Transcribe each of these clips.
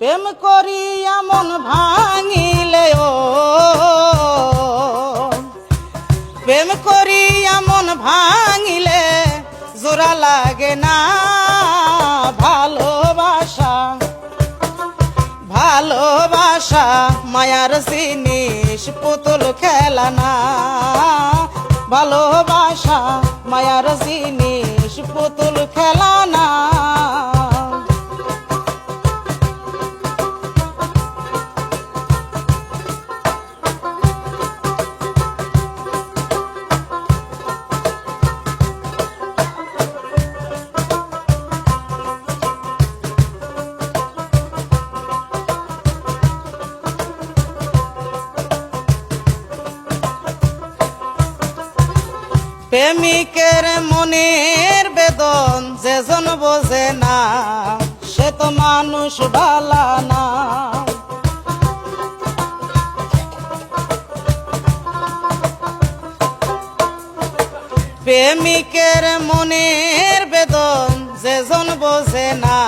প্রেম করিয়া মন ভাঙিলে ও প্রেম করিয়া মন ভাঙিলে জোড়া লাগে না ভালোবাসা ভালোবাসা মায়ার জিনিস পুতুল খেলা না ভালোবাসা মায়ার জিনিস পুতুল খেলা না প্রেমিকের মনের বেদন যেজন বোঝে না সে তো মানুষ ভালা না প্রেমিকের মনের বেদন যেজন বোঝে না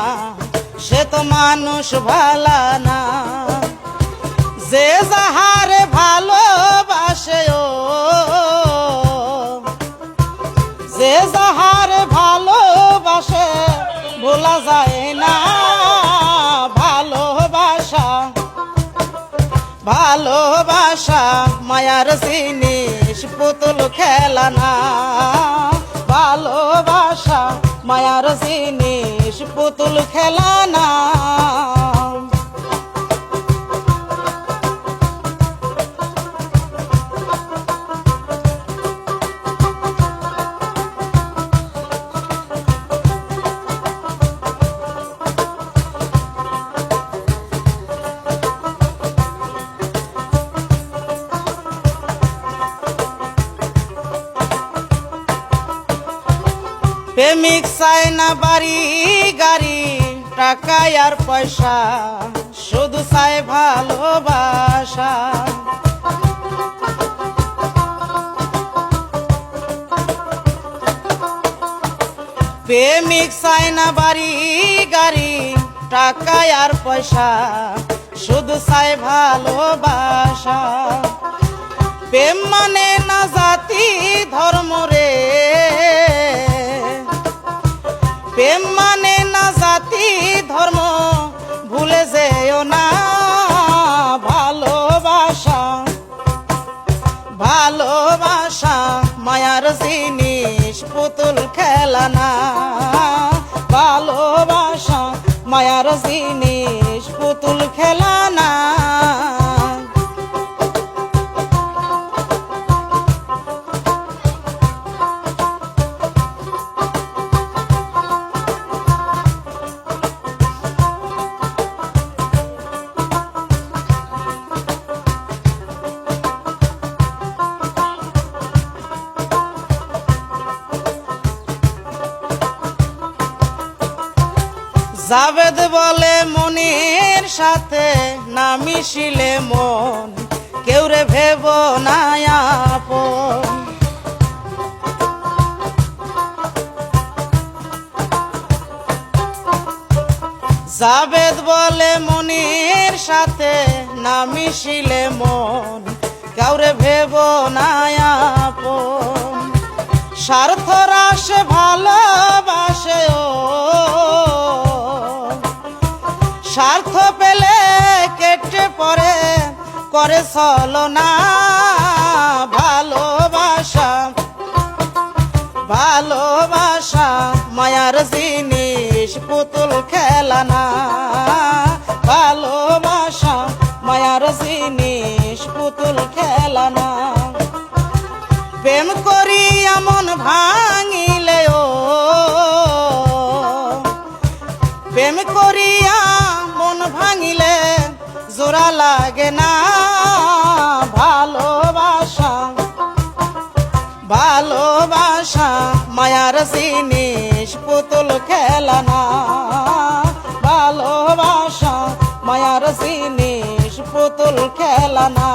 সে তো মানুষ ভালা না যে যাহারে ভালোবাসে ও যে যাহার ভালোবাসে ভোলা যায় না ভালোবাসা ভালোবাসা মায়ার জিনিস পুতুল খেলা না ভালোবাসা মায়ার জিনিস পুতুল খেলা না প্রেমিক চায় না বাড়ি গাড়ি টাকা আর পয়সা শুধু চায় ভালোবাসা প্রেমিক চায় না বাড়ি গাড়ি টাকা আর পয়সা শুধু চায় ভালোবাসা প্রেম মানে না জাতি ধর্ম রে প্রেম মানে না জাতি ধর্ম ভুলে যেও না ভালোবাসা ভালোবাসা মায়ার জিনিস পুতুল খেলা না ভালোবাসা মায়ার জিনিস পুতুল খেলা না জাবেদ বলে মনের সাথে না মিশিলে মন কেউ রে ভেব না আপন জাবেদ বলে মনের সাথে না মিশিলে মন কাউরে ভেব না আপন স্বার্থ রাশে ভালোবাসে ও স্বার্থ পেলে কেটে পড়ে করে চলো না ভালোবাসা ভালোবাসা মায়ার জিনিস পুতুল খেলা না ভালোবাসা মায়ার জিনিস পুতুল খেলা না প্রেম করিয়া মন ভাঙিলে ও প্রেম করিয়া মন ভাঙিলে জোড়া লাগে না ভালোবাসা ভালোবাসা মায়ার জিনিস পুতুল খেলা না ভালোবাসা মায়ার জিনিস পুতুল খেলা না